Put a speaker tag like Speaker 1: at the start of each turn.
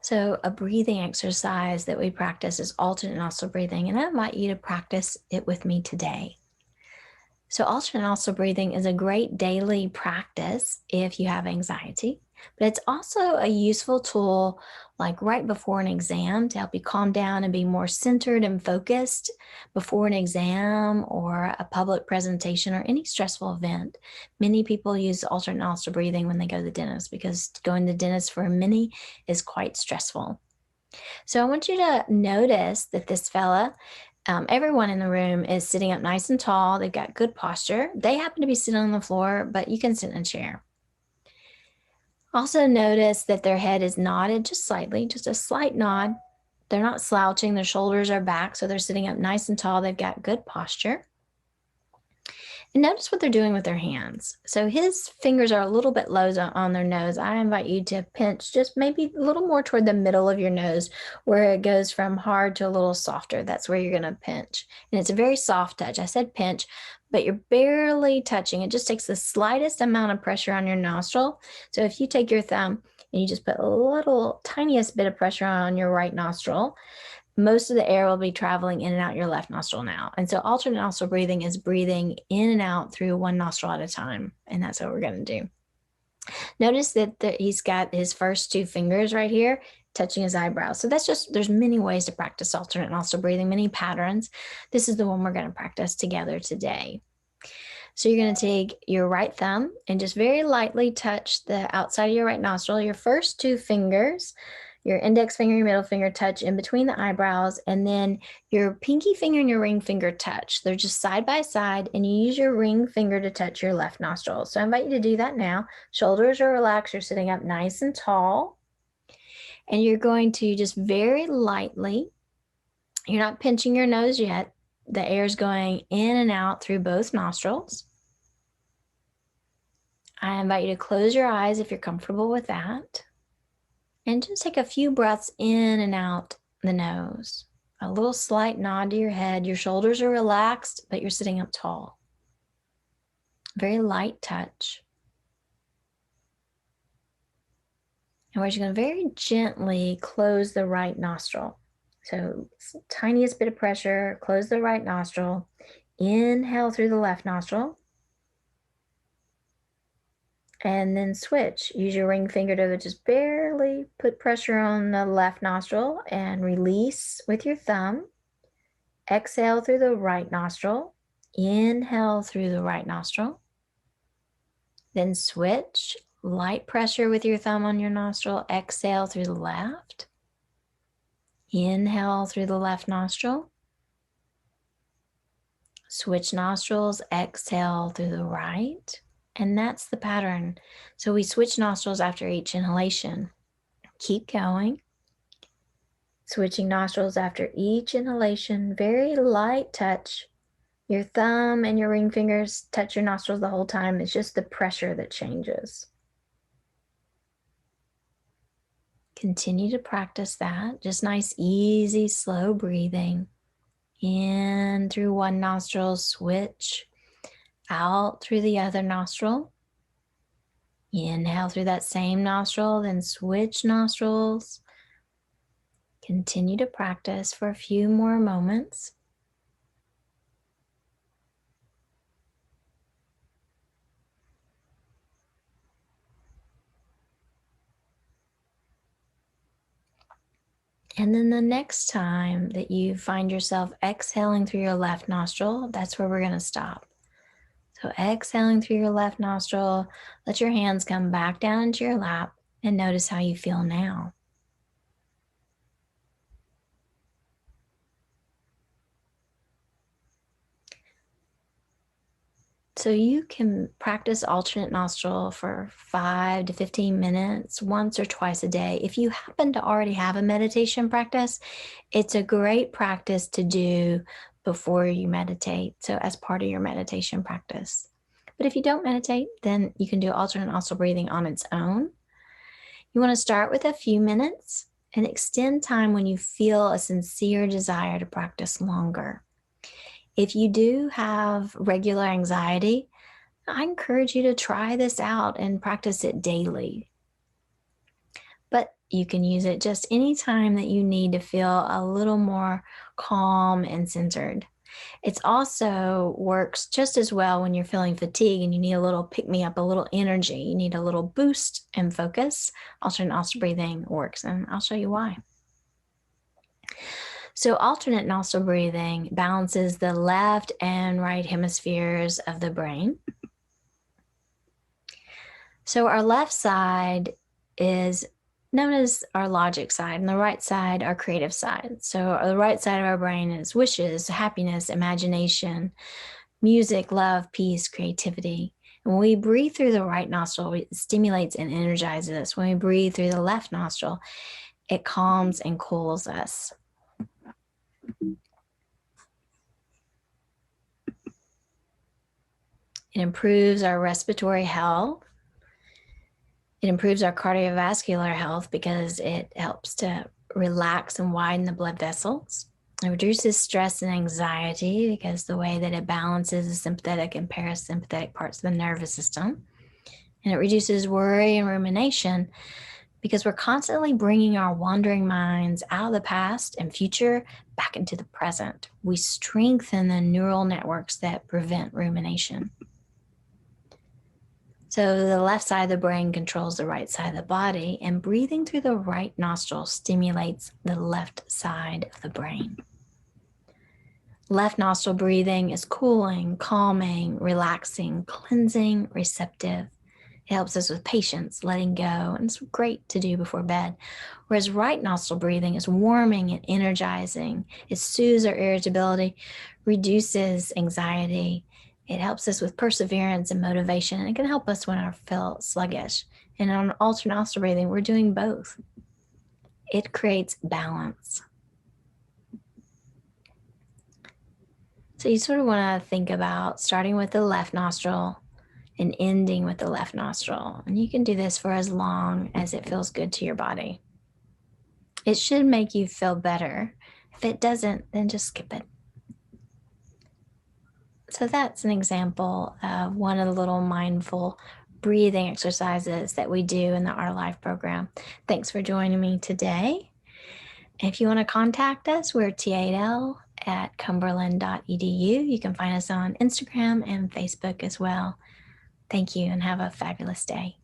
Speaker 1: So, a breathing exercise that we practice is alternate nostril breathing, and I invite you to practice it with me today. So, alternate nostril breathing is a great daily practice if you have anxiety, but it's also a useful tool like right before an exam to help you calm down and be more centered and focused before an exam or a public presentation or any stressful event. Many people use alternate nostril breathing when they go to the dentist because going to the dentist for many is quite stressful. So I want you to notice that this fella, everyone in the room is sitting up nice and tall. They've got good posture. They happen to be sitting on the floor, but you can sit in a chair. Also, notice that their head is nodded just slightly, just a slight nod. They're not slouching. Their shoulders are back, so they're sitting up nice and tall. They've got good posture. And notice what they're doing with their hands. So his fingers are a little bit low on their nose. I invite you to pinch just maybe a little more toward the middle of your nose where it goes from hard to a little softer. That's where you're going to pinch. And it's a very soft touch. I said pinch, but you're barely touching. It just takes the slightest amount of pressure on your nostril. So if you take your thumb and you just put a little tiniest bit of pressure on your right nostril, most of the air will be traveling in and out your left nostril now. And so alternate nostril breathing is breathing in and out through one nostril at a time. And that's what we're going to do. Notice that he's got his first two fingers right here touching his eyebrows. So there's many ways to practice alternate nostril breathing, many patterns. This is the one we're going to practice together today. So you're going to take your right thumb and just very lightly touch the outside of your right nostril. Your first two fingers, your index finger, your middle finger touch in between the eyebrows, and then your pinky finger and your ring finger touch. They're just side by side, and you use your ring finger to touch your left nostril. So I invite you to do that now. Shoulders are relaxed. You're sitting up nice and tall. And you're going to just very lightly, you're not pinching your nose yet. The air is going in and out through both nostrils. I invite you to close your eyes if you're comfortable with that. And just take a few breaths in and out the nose. A little slight nod to your head. Your shoulders are relaxed, but you're sitting up tall. Very light touch. And we're just going to very gently close the right nostril. So tiniest bit of pressure, close the right nostril. Inhale through the left nostril. And then switch. Use your ring finger to just barely put pressure on the left nostril and release with your thumb. Exhale through the right nostril. Inhale through the right nostril. Then switch. Light pressure with your thumb on your nostril. Exhale through the left. Inhale through the left nostril. Switch nostrils. Exhale through the right. And that's the pattern. So we switch nostrils after each inhalation. Keep going. Switching nostrils after each inhalation. Very light touch. Your thumb and your ring fingers touch your nostrils the whole time. It's just the pressure that changes. Continue to practice that. Just nice, easy, slow breathing. In through one nostril, switch. Out through the other nostril. Inhale through that same nostril, then switch nostrils. Continue to practice for a few more moments. And then the next time that you find yourself exhaling through your left nostril, that's where we're going to stop. So exhaling through your left nostril, let your hands come back down into your lap and notice how you feel now. So you can practice alternate nostril for 5 to 15 minutes, once or twice a day. If you happen to already have a meditation practice, it's a great practice to do before you meditate, so as part of your meditation practice. But if you don't meditate, then you can do alternate nostril breathing on its own. You want to start with a few minutes and extend time when you feel a sincere desire to practice longer. If you do have regular anxiety, I encourage you to try this out and practice it daily. But You can use it just anytime that you need to feel a little more calm and centered. It also works just as well when you're feeling fatigue and you need a little pick me up, a little energy. You need a little boost and focus. Alternate nostril breathing works, and I'll show you why. So alternate nostril breathing balances the left and right hemispheres of the brain. So our left side is known as our logic side, and the right side, our creative side. So the right side of our brain is wishes, happiness, imagination, music, love, peace, creativity. And when we breathe through the right nostril, it stimulates and energizes us. When we breathe through the left nostril, it calms and cools us. It improves our respiratory health. It improves our cardiovascular health because it helps to relax and widen the blood vessels. It reduces stress and anxiety because the way that it balances the sympathetic and parasympathetic parts of the nervous system. And it reduces worry and rumination because we're constantly bringing our wandering minds out of the past and future back into the present. We strengthen the neural networks that prevent rumination. So the left side of the brain controls the right side of the body, and breathing through the right nostril stimulates the left side of the brain. Left nostril breathing is cooling, calming, relaxing, cleansing, receptive. It helps us with patience, letting go, and it's great to do before bed. Whereas right nostril breathing is warming and energizing. It soothes our irritability, reduces anxiety. It helps us with perseverance and motivation, and it can help us when I feel sluggish. And on alternate nostril breathing, we're doing both. It creates balance. So you sort of want to think about starting with the left nostril and ending with the left nostril. And you can do this for as long as it feels good to your body. It should make you feel better. If it doesn't, then just skip it. So that's an example of one of the little mindful breathing exercises that we do in the Our Life program. Thanks for joining me today. If you want to contact us, we're TAL@cumberland.edu. You can find us on Instagram and Facebook as well. Thank you and have a fabulous day.